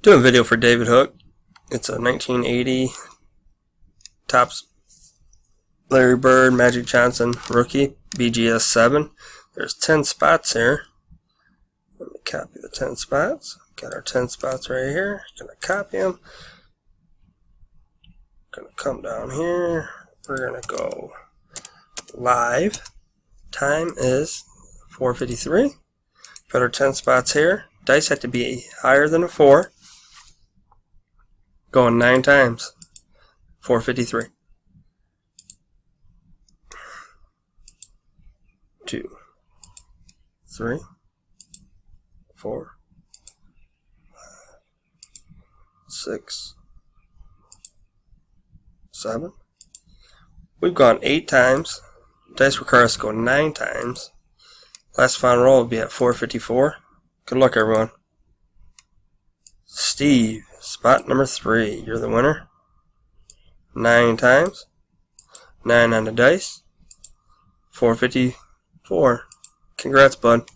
Doing a video for David Hook. It's a 1980 Topps Larry Bird Magic Johnson rookie BGS 7. There's 10 spots here. Let me copy the 10 spots. Got our 10 spots right here. Gonna copy them. Gonna come down here. We're gonna go live. Time is 4:53. Got our 10 spots here. Dice have to be higher than a 4. Going 9 times. 453. 2, 3, 4, 5, 6, 7. We've gone 8 times. Dice require us to go 9 times. Last final roll will be at 454. Good luck, everyone. Steve, spot number 3. You're the winner. 9 times. 9 on the dice. 454. Congrats, bud.